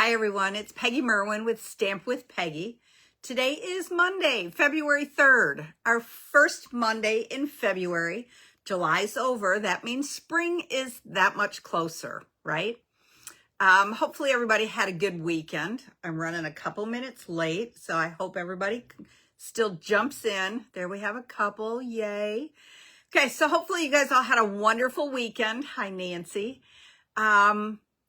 Hi everyone, it's Peggy Merwin with Stamp with Peggy. Today is Monday, February 3rd, our first Monday in February. July's over. That means spring is that much closer, right? Hopefully everybody had a good weekend. I'm running a couple minutes late, so I hope everybody still jumps in. There we have a couple, yay. Okay, so hopefully you guys all had a wonderful weekend. Hi, Nancy.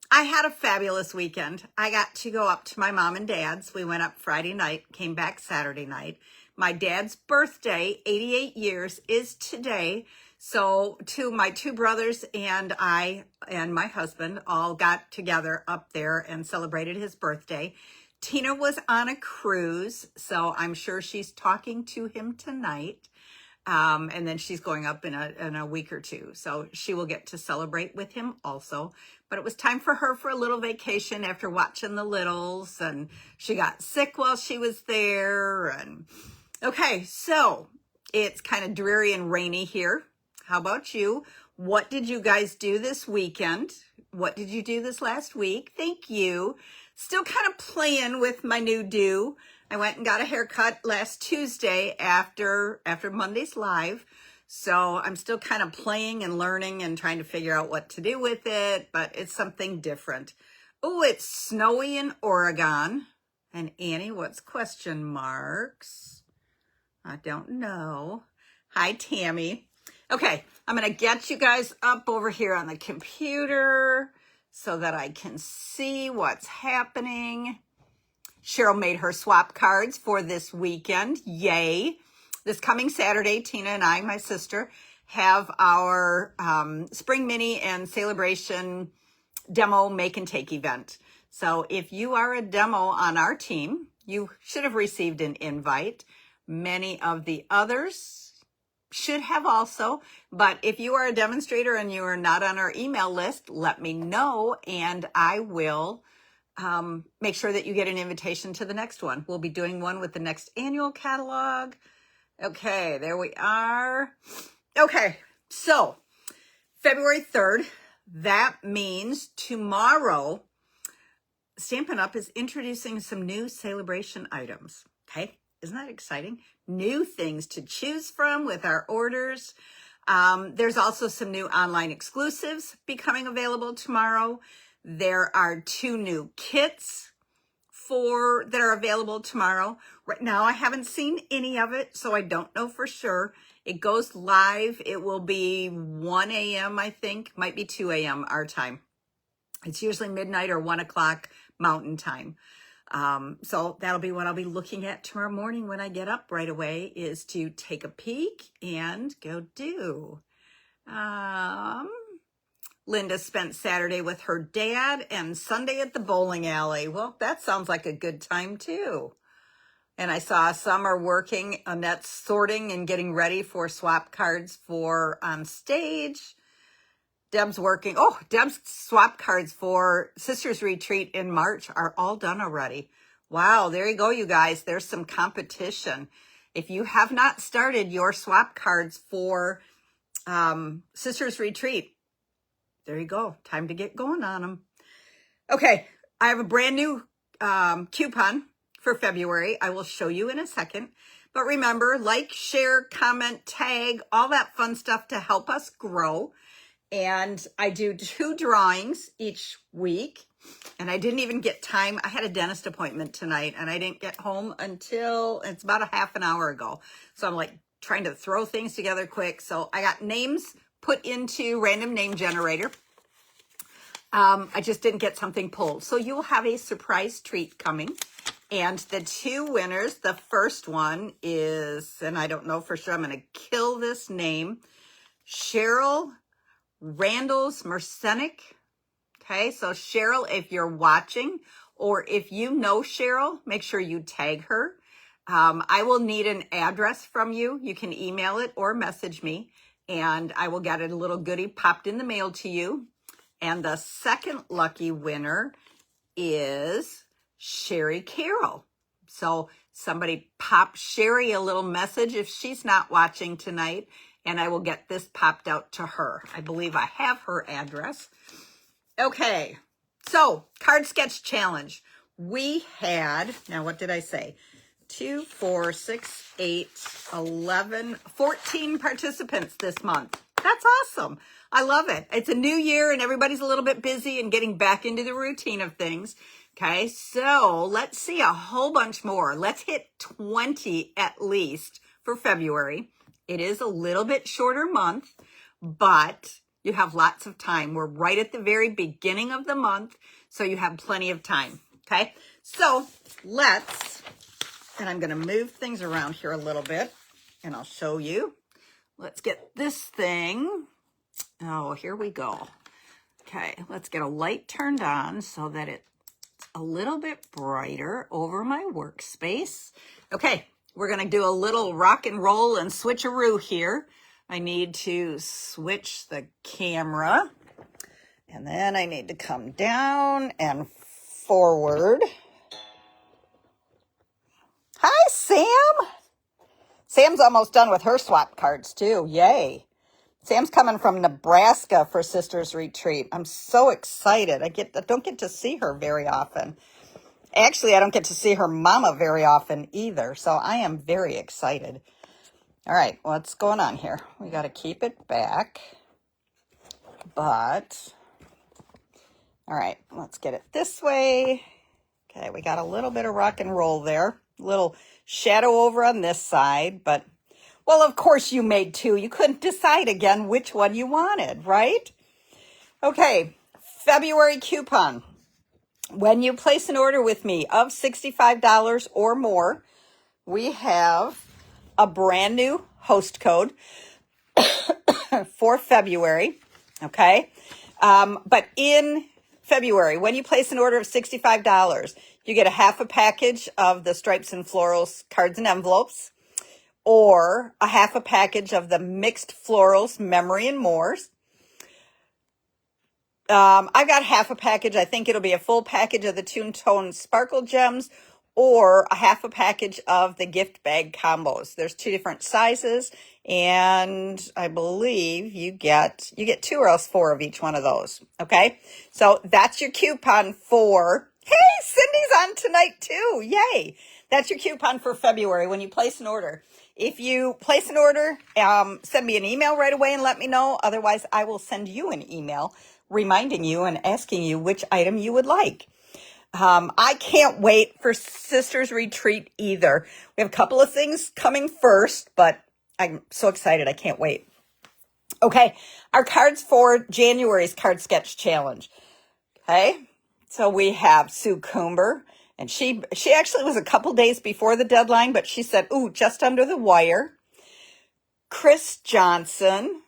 I had a fabulous weekend. I got to go up to my mom and dad's. We went up Friday night, came back Saturday night. My dad's birthday, 88 years, is today. So my two brothers and I and my husband all got together up there and celebrated his birthday. Tina was on a cruise, so I'm sure she's talking to him tonight. And then she's going up in a week or two. So she will get to celebrate with him also. But it was time for her for a little vacation after watching the littles. And she got sick while she was there. And okay, so it's kind of dreary and rainy here. How about you? What did you guys do this weekend? What did you do this last week? Thank you. Still kind of playing with my new do. I went and got a haircut last Tuesday after Monday's live. So I'm still kind of playing and learning and trying to figure out what to do with it, but it's something different. Oh, it's snowy in Oregon. And Annie, what's question marks? I don't know. Hi, Tammy. Okay, I'm going to get you guys up over here on the computer so that I can see what's happening. Cheryl made her swap cards for this weekend. Yay. This coming Saturday, Tina and I, my sister, have our Spring Mini and Celebration demo make and take event. So if you are a demo on our team, you should have received an invite. Many of the others should have also. But if you are a demonstrator and you are not on our email list, let me know and I will make sure that you get an invitation to the next one. We'll be doing one with the next annual catalog. Okay, there we are. Okay, so February 3rd, that means tomorrow, Stampin' Up! Is introducing some new celebration items. Okay, isn't that exciting? New things to choose from with our orders. There's also some new online exclusives becoming available tomorrow. There are 2 new kits that are available tomorrow. Right now, I haven't seen any of it, so I don't know for sure. It goes live. It will be 1 a.m., I think. Might be 2 a.m. our time. It's usually midnight or 1 o'clock Mountain Time. So that'll be what I'll be looking at tomorrow morning when I get up right away, is to take a peek and go do. Linda spent Saturday with her dad and Sunday at the bowling alley. Well, that sounds like a good time too. And I saw some are working. Annette's sorting and getting ready for swap cards for on stage. Deb's working. Oh, Deb's swap cards for Sisters Retreat in March are all done already. Wow, there you go, you guys. There's some competition. If you have not started your swap cards for Sisters Retreat, there you go. Time to get going on them. Okay, I have a brand new coupon for February. I will show you in a second. But remember, like, share, comment, tag, all that fun stuff to help us grow. And I do 2 drawings each week. And I didn't even get time. I had a dentist appointment tonight, and I didn't get home until it's about a half an hour ago. So I'm like trying to throw things together quick. So I got names put into random name generator. I just didn't get something pulled. So you will have a surprise treat coming. And the 2 winners, the first one is, and I don't know for sure, I'm going to kill this name, Cheryl Randall's Mercenic. Okay, so Cheryl, if you're watching, or if you know Cheryl, make sure you tag her. I will need an address from you. You can email it or message me, and I will get a little goodie popped in the mail to you. And the second lucky winner is Sherry Carroll. So somebody pop Sherry a little message if she's not watching tonight, and I will get this popped out to her. I believe I have her address. Okay, so card sketch challenge. We had, now what did I say? 2, 4, 6, 8, 11, 14 participants this month. That's awesome. I love it. It's a new year and everybody's a little bit busy and getting back into the routine of things. Okay, so let's see a whole bunch more. Let's hit 20 at least for February. It is a little bit shorter month, but you have lots of time. We're right at the very beginning of the month, so you have plenty of time. Okay, so let's, and I'm going to move things around here a little bit, and I'll show you. Let's get this thing. Oh, here we go. Okay, let's get a light turned on so that it's a little bit brighter over my workspace. Okay, we're going to do a little rock and roll and switcheroo here. I need to switch the camera, and then I need to come down and forward. Hi, Sam. Sam's almost done with her swap cards too. Yay. Sam's coming from Nebraska for Sisters Retreat. I'm so excited. I don't get to see her very often. Actually, I don't get to see her mama very often either, so I am very excited. All right, what's going on here? We got to keep it back, but all right, let's get it this way. Okay, we got a little bit of rock and roll there. A little shadow over on this side, but, well, of course you made two. You couldn't decide again which one you wanted, right? Okay, February coupon. When you place an order with me of $65 or more, we have a brand new host code for February, okay? But in February, when you place an order of $65, you get a half a package of the Stripes and Florals cards and envelopes, or a half a package of the Mixed Florals Memory and More's. I got half a package. I think it'll be a full package of the Tune Tone Sparkle Gems, or a half a package of the gift bag combos. There's two different sizes, and I believe you get 2 or else 4 of each one of those. Okay, so that's your coupon for. Hey, Cindy's on tonight too. Yay! That's your coupon for February when you place an order. If you place an order, send me an email right away and let me know. Otherwise, I will send you an email reminding you and asking you which item you would like. I can't wait for Sisters Retreat either. We have a couple of things coming first, but I'm so excited. I can't wait. Okay, our cards for January's Card Sketch Challenge. Okay, so we have Sue Coomber, and she actually was a couple days before the deadline, but she said, ooh, just under the wire. Chris Johnson,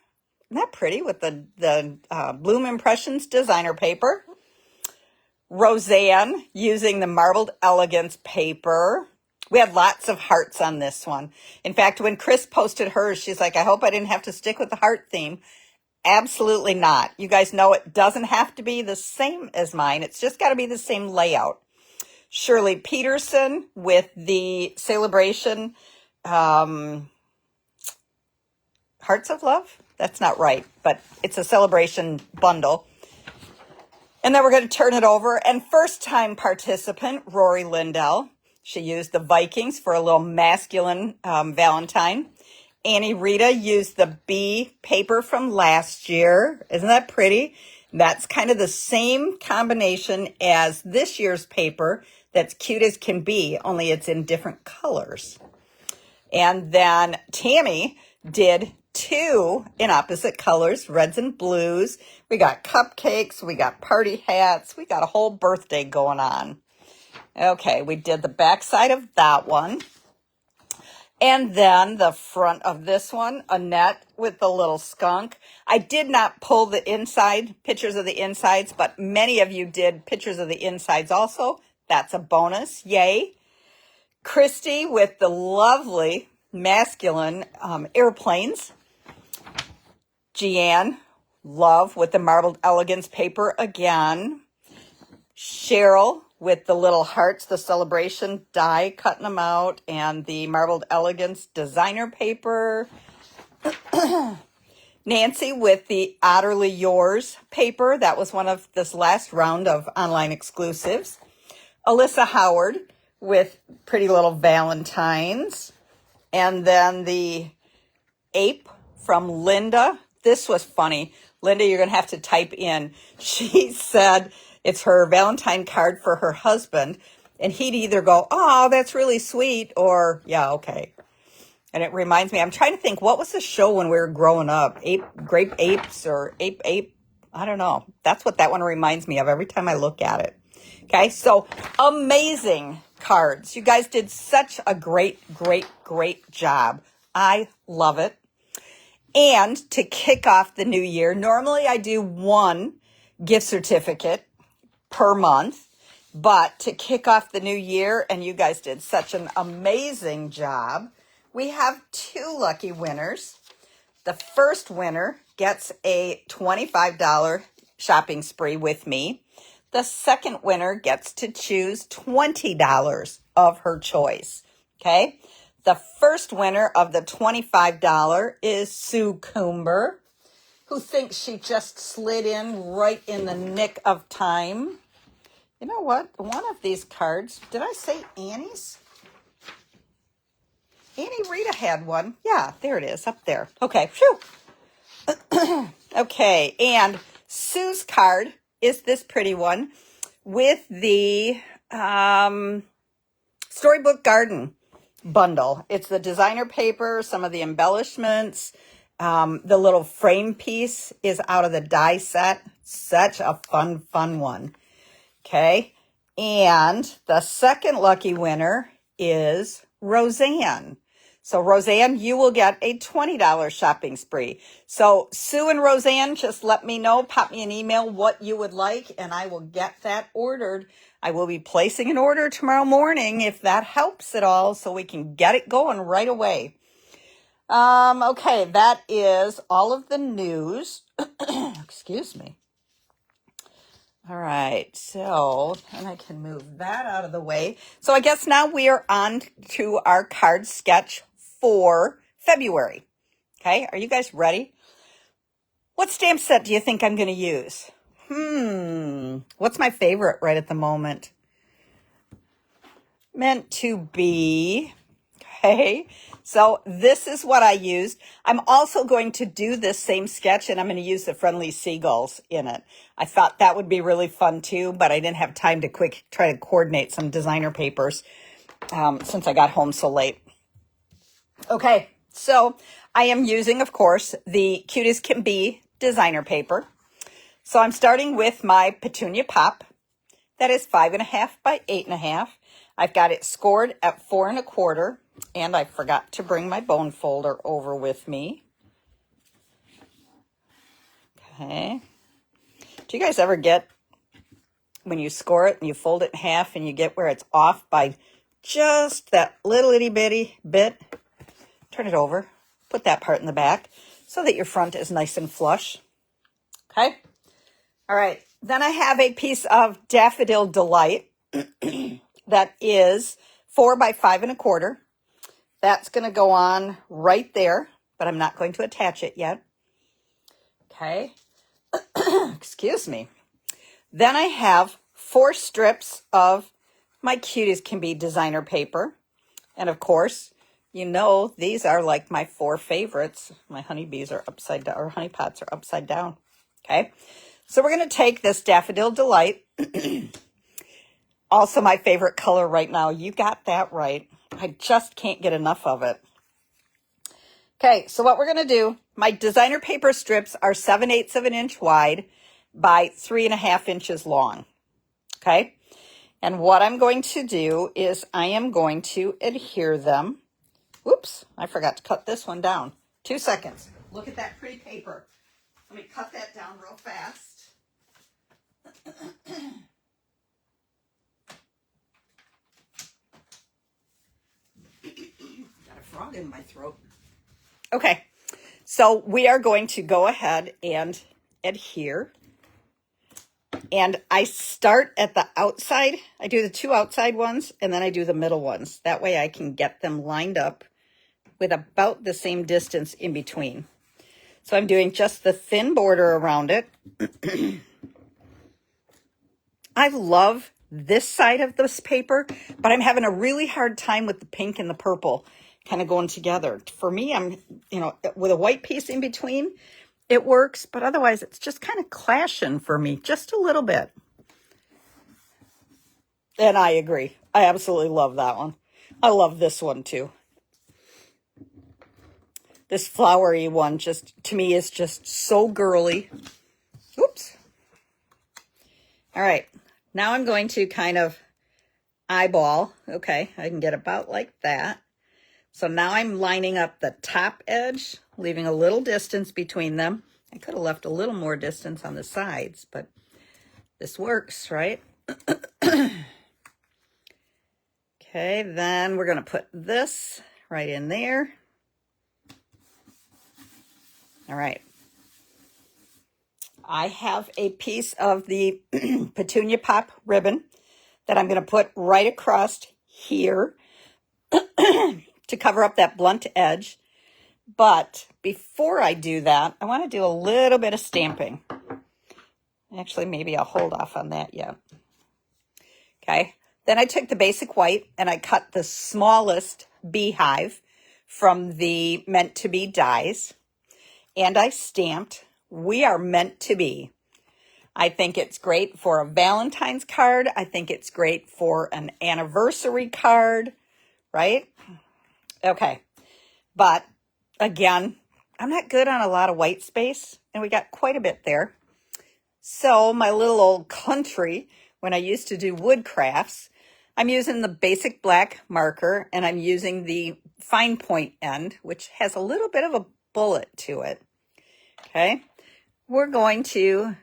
isn't that pretty, with the Bloom Impressions designer paper. Roseanne using the Marbled Elegance paper. We had lots of hearts on this one. In fact, when Chris posted hers, she's like, I hope I didn't have to stick with the heart theme. Absolutely not. You guys know it doesn't have to be the same as mine. It's just got to be the same layout. Shirley Peterson with the Celebration Hearts of Love. That's not right, but it's a celebration bundle. And then we're going to turn it over. And first time participant, Rory Lindell. She used the Vikings for a little masculine Valentine. Annie Rita used the B paper from last year. Isn't that pretty? That's kind of the same combination as this year's paper. That's cute as can be, only it's in different colors. And then Tammy did 2 in opposite colors, reds and blues. We got cupcakes, we got party hats, we got a whole birthday going on. Okay, we did the back side of that one. And then the front of this one, Annette with the little skunk. I did not pull the inside, pictures of the insides, but many of you did pictures of the insides also. That's a bonus, yay. Christy with the lovely masculine airplanes. Jeanne, love with the Marbled Elegance paper again. Cheryl with the little hearts, the celebration die, cutting them out, and the Marbled Elegance designer paper. Nancy with the Otterly Yours paper. That was one of this last round of online exclusives. Alyssa Howard with Pretty Little Valentines. And then the ape from Linda. This was funny. Linda, you're going to have to type in. She said it's her Valentine card for her husband. And he'd either go, oh, that's really sweet, or, yeah, okay. And it reminds me, I'm trying to think, what was the show when we were growing up? Grape Apes or Ape? I don't know. That's what that one reminds me of every time I look at it. Okay, so amazing cards. You guys did such a great job. I love it. And to kick off the new year, normally I do one gift certificate per month. But to kick off the new year, and you guys did such an amazing job, we have two lucky winners. The first winner gets a $25 shopping spree with me. The second winner gets to choose $20 of her choice. Okay? The first winner of the $25 is Sue Coomber, who thinks she just slid in right in the nick of time. You know what? One of these cards, did I say Annie's? Annie Rita had one. Yeah, there it is, up there. Okay, phew. Okay, and Sue's card is this pretty one with the Storybook Garden bundle. It's the designer paper, some of the embellishments. The little frame piece is out of the die set. Such a fun one. Okay, and the second lucky winner is Roseanne. So Roseanne, you will get a $20 shopping spree. So Sue and Roseanne, just let me know, pop me an email what you would like, and I will get that ordered. I will be placing an order tomorrow morning if that helps at all, so we can get it going right away. Okay, that is all of the news. Excuse me. All right, so, and I can move that out of the way. So I guess now we are on to our card sketch for February. Okay, are you guys ready? What stamp set do you think I'm going to use? What's my favorite right at the moment? Meant to be. Okay, so this is what I used. I'm also going to do this same sketch, and I'm going to use the Friendly Seagulls in it. I thought that would be really fun too, but I didn't have time to try to coordinate some designer papers since I got home so late. Okay, so I am using, of course, the Cute as Can Be designer paper. So I'm starting with my Petunia Pop. That is 5.5 by 8.5. I've got it scored at 4 1/4. And I forgot to bring my bone folder over with me. Okay. Do you guys ever get, when you score it and you fold it in half and you get where it's off by just that little itty bitty bit? Turn it over. Put that part in the back so that your front is nice and flush. Okay. All right. Then I have a piece of Daffodil Delight that is 4 by 5 1/4. That's going to go on right there, but I'm not going to attach it yet. Okay. Excuse me. Then I have 4 strips of my Cute as Can Be designer paper. And of course, you know, these are like my 4 favorites. My honeybees are upside down, or honey pots are upside down. Okay. So we're going to take this Daffodil Delight. Also my favorite color right now. You got that right. I just can't get enough of it. Okay, so what we're going to do, my designer paper strips are 7/8 of an inch wide by 3.5 inches long. Okay, and what I'm going to do is I am going to adhere them. Whoops, I forgot to cut this one down. 2 seconds. Look at that pretty paper. Let me cut that down real fast. Frog in my throat. Okay, so we are going to go ahead and adhere. And I start at the outside. I do the 2 outside ones, and then I do the middle ones. That way I can get them lined up with about the same distance in between. So I'm doing just the thin border around it. I love this side of this paper, but I'm having a really hard time with the pink and the purple kind of going together. For me, I'm, with a white piece in between, it works, but otherwise it's just kind of clashing for me just a little bit. And I agree. I absolutely love that one. I love this one too. This flowery one just, to me, is just so girly. Oops. All right. Now I'm going to kind of eyeball. Okay, I can get about like that. So now I'm lining up the top edge, leaving a little distance between them. I could have left a little more distance on the sides, but this works, right? Okay, then we're going to put this right in there. All right. I have a piece of the Petunia Pop ribbon that I'm going to put right across here to cover up that blunt edge. But before I do that, I want to do a little bit of stamping. Actually, maybe I'll hold off on that yet. Okay. Then I took the basic white and I cut the smallest beehive from the Meant to Be dies. And I stamped, "We are meant to be." I think it's great for a Valentine's card. I think it's great for an anniversary card, right? Okay. But again, I'm not good on a lot of white space, and we got quite a bit there. So my little old country, when I used to do wood crafts, I'm using the basic black marker, and I'm using the fine point end, which has a little bit of a bullet to it. Okay. We're going to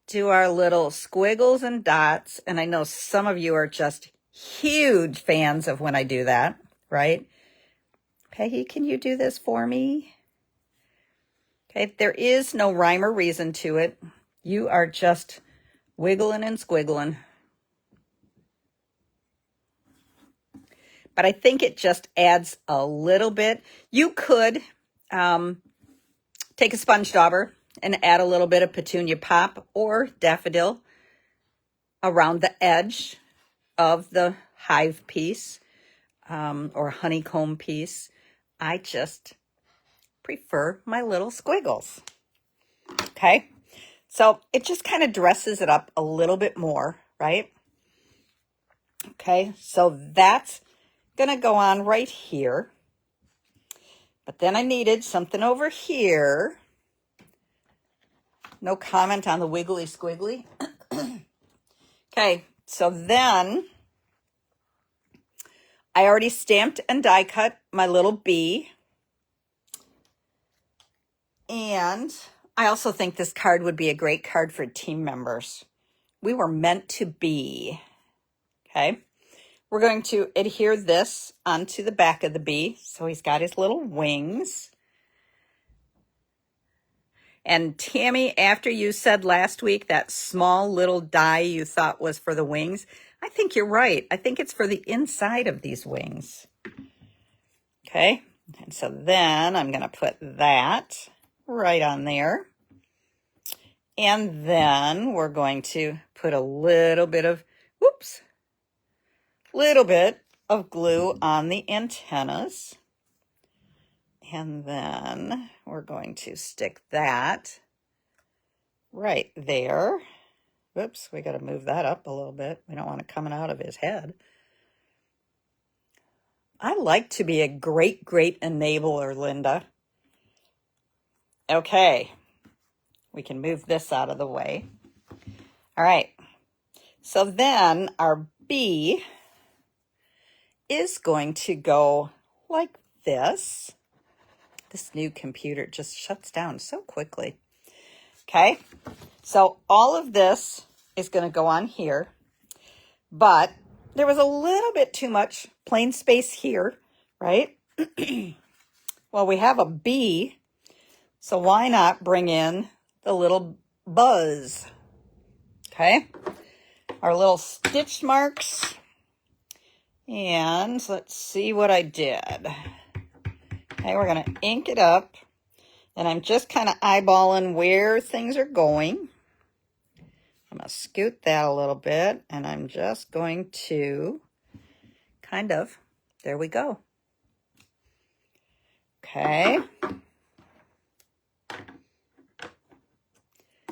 do our little squiggles and dots, and I know some of you are just huge fans of when I do that, right? Peggy, can you do this for me? Okay, there is no rhyme or reason to it. You are just wiggling and squiggling. But I think it just adds a little bit. You could take a sponge dauber and add a little bit of Petunia Pop or Daffodil around the edge of the hive piece or honeycomb piece. I just prefer my little squiggles. Okay, so it just kind of dresses it up a little bit more, right? Okay, so that's gonna go on right here. But then I needed something over here. No comment on the wiggly squiggly. Okay, so then I already stamped and die cut my little bee. And I also think this card would be a great card for team members. We were meant to be. Okay, we're going to adhere this onto the back of the bee. So he's got his little wings. And Tammy, after you said last week that small little die you thought was for the wings, I think you're right. I think it's for the inside of these wings. Okay, and so then I'm going to put that right on there. And then we're going to put a little bit of, glue on the antennas. And then we're going to stick that right there. Whoops, we got to move that up a little bit. We don't want it coming out of his head. I like to be a great enabler, Linda. Okay, we can move this out of the way. All right, so then our bee is going to go like this. This new computer just shuts down so quickly. Okay, so all of this is going to go on here, but there was a little bit too much plain space here, right? Well, we have a bee, so why not bring in the little buzz? Okay, our little stitch marks, and let's see what I did. Okay, we're going to ink it up. And I'm just kind of eyeballing where things are going. I'm going to scoot that a little bit, and I'm just going to kind of, there we go. Okay.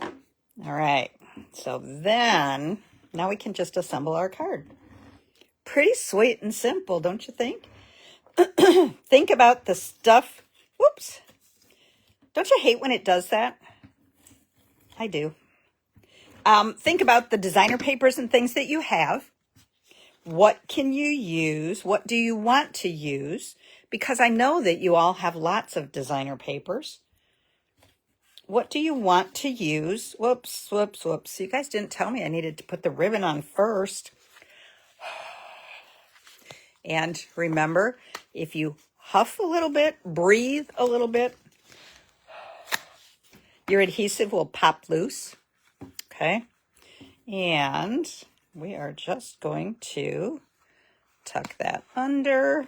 All right. So then, now we can just assemble our card. Pretty sweet and simple, don't you think? Think about the stuff. Whoops. Don't you hate when it does that? I do. Think about the designer papers and things that you have. What can you use? What do you want to use? Because I know that you all have lots of designer papers. What do you want to use? Whoops, whoops, whoops. You guys didn't tell me I needed to put the ribbon on first. And remember, if you huff a little bit, breathe a little bit, your adhesive will pop loose. Okay. And we are just going to tuck that under.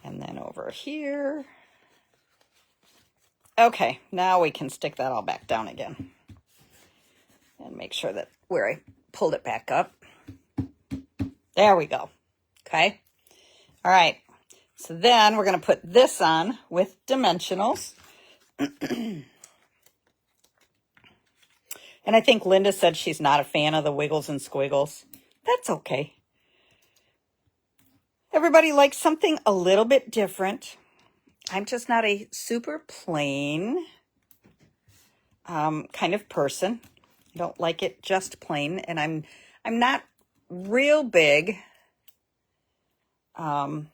And then over here. Okay, now we can stick that all back down again. And make sure that where I pulled it back up. There we go. Okay. All right. So then we're going to put this on with dimensionals. And I think Linda said she's not a fan of the wiggles and squiggles. That's okay. Everybody likes something a little bit different. I'm just not a super plain kind of person. I don't like it just plain, and I'm not real big. You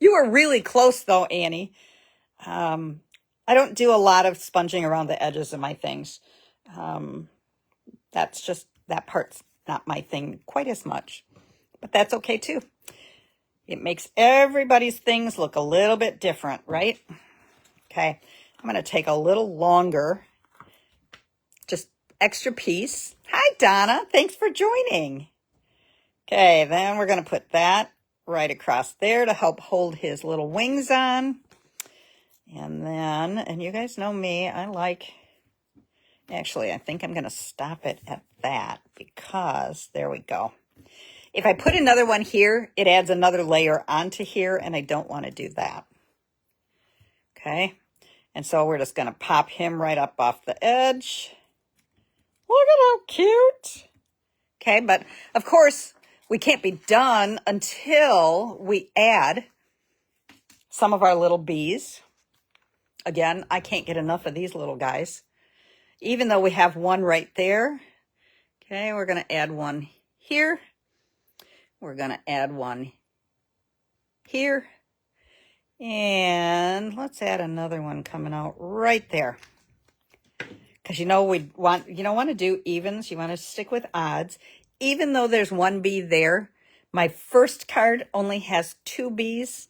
were really close though, Annie. I don't do a lot of sponging around the edges of my things. That's just, that part's not my thing quite as much, but that's okay too. It makes everybody's things look a little bit different, right? Okay, I'm going to take a little longer, just extra piece. Hi, Donna. Thanks for joining. Okay, then we're going to put that right across there to help hold his little wings on. And then, and you guys know me, I like, actually, I think I'm going to stop it at that because there we go. If I put another one here, it adds another layer onto here, and I don't want to do that. Okay, and so we're just going to pop him right up off the edge. Look at how cute. Okay, but of course, we can't be done until we add some of our little bees. Again, I can't get enough of these little guys. Even though we have one right there. Okay, we're going to add one here. We're going to add one here. And let's add another one coming out right there. Because you don't want to do evens. You want to stick with odds. Even though there's one bee there, my first card only has 2 bees.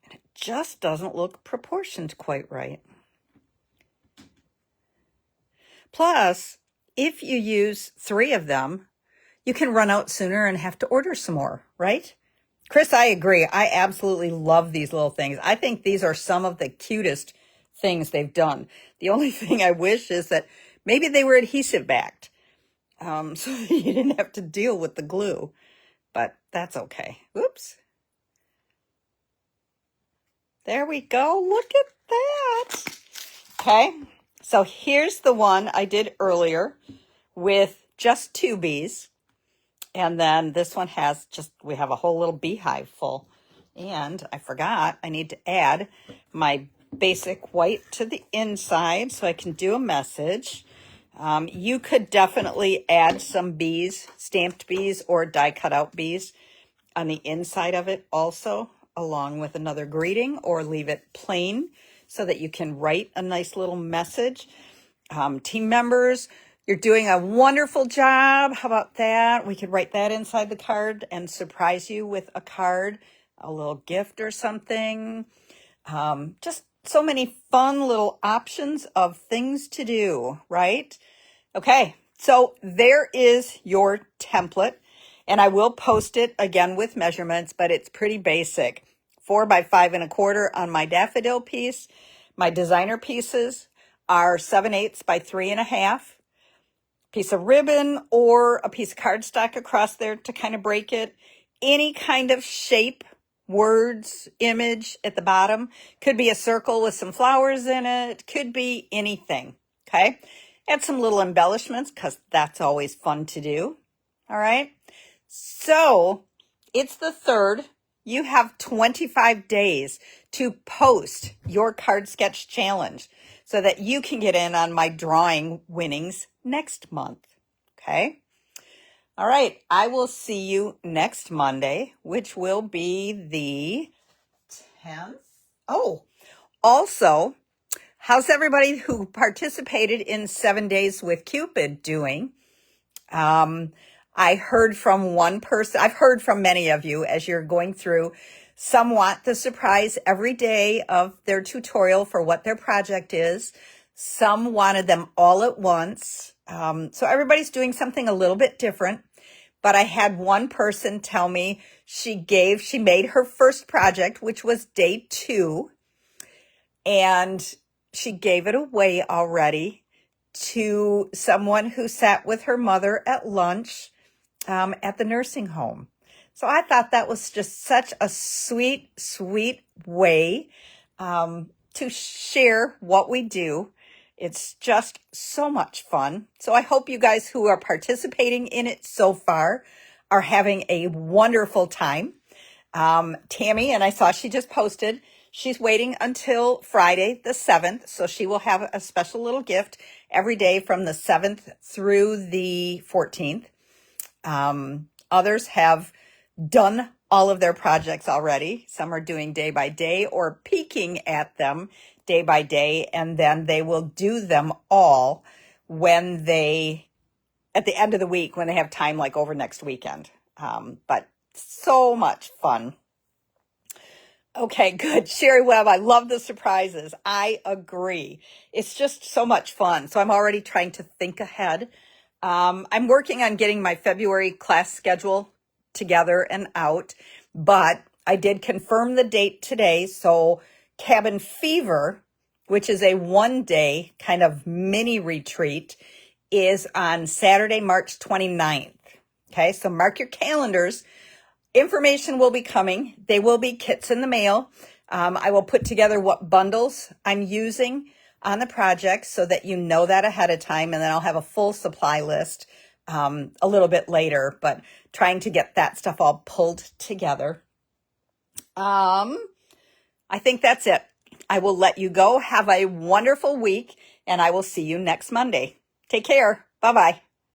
And it just doesn't look proportioned quite right. Plus, if you use 3 of them, you can run out sooner and have to order some more, right? Chris, I agree. I absolutely love these little things. I think these are some of the cutest things they've done. The only thing I wish is that maybe they were adhesive backed, so that you didn't have to deal with the glue, but that's okay. Oops. There we go. Look at that. Okay. So here's the one I did earlier with just 2 bees. And then this one has we have a whole little beehive full. And I forgot, I need to add my basic white to the inside so I can do a message. You could definitely add some bees, stamped bees or die cut out bees on the inside of it also, along with another greeting, or leave it plain so that you can write a nice little message. Team members, you're doing a wonderful job. How about that? We could write that inside the card and surprise you with a card, a little gift or something. Just so many fun little options of things to do, right? Okay, so there is your template, and I will post it again with measurements, but it's pretty basic. 4 by 5 1/4 on my daffodil piece. My designer pieces are 7/8 by 3 1/2. Piece of ribbon or a piece of cardstock across there to kind of break it. Any kind of shape, words, image at the bottom. Could be a circle with some flowers in it. Could be anything. Okay. Add some little embellishments because that's always fun to do. All right. So it's the 3rd. You have 25 days to post your card sketch challenge so that you can get in on my drawing winnings next month. Okay. All right. I will see you next Monday, which will be the 10th. Oh, also, how's everybody who participated in 7 Days with Cupid doing? I heard from one person. I've heard from many of you as you're going through. Some want the surprise every day of their tutorial for what their project is. Some wanted them all at once. So everybody's doing something a little bit different. But I had one person tell me she made her first project, which was day 2. And she gave it away already to someone who sat with her mother at lunch at the nursing home. So I thought that was just such a sweet, sweet way to share what we do. It's just so much fun. So I hope you guys who are participating in it so far are having a wonderful time. Tammy, and I saw she just posted, she's waiting until Friday the 7th. So she will have a special little gift every day from the 7th through the 14th. Others have done all of their projects already. Some are doing day by day or peeking at them day by day, and then they will do them all at the end of the week when they have time, like over next weekend. But so much fun. Okay, good. Sherry Webb, I love the surprises. I agree. It's just so much fun. So I'm already trying to think ahead. I'm working on getting my February class schedule together and out, but I did confirm the date today. So Cabin Fever, which is a 1-day kind of mini retreat, is on Saturday, March 29th. Okay, so mark your calendars. Information will be coming. They will be kits in the mail. I will put together what bundles I'm using on the project so that you know that ahead of time, and then I'll have a full supply list a little bit later, but trying to get that stuff all pulled together. I think that's it. I will let you go. Have a wonderful week, and I will see you next Monday. Take care. Bye-bye.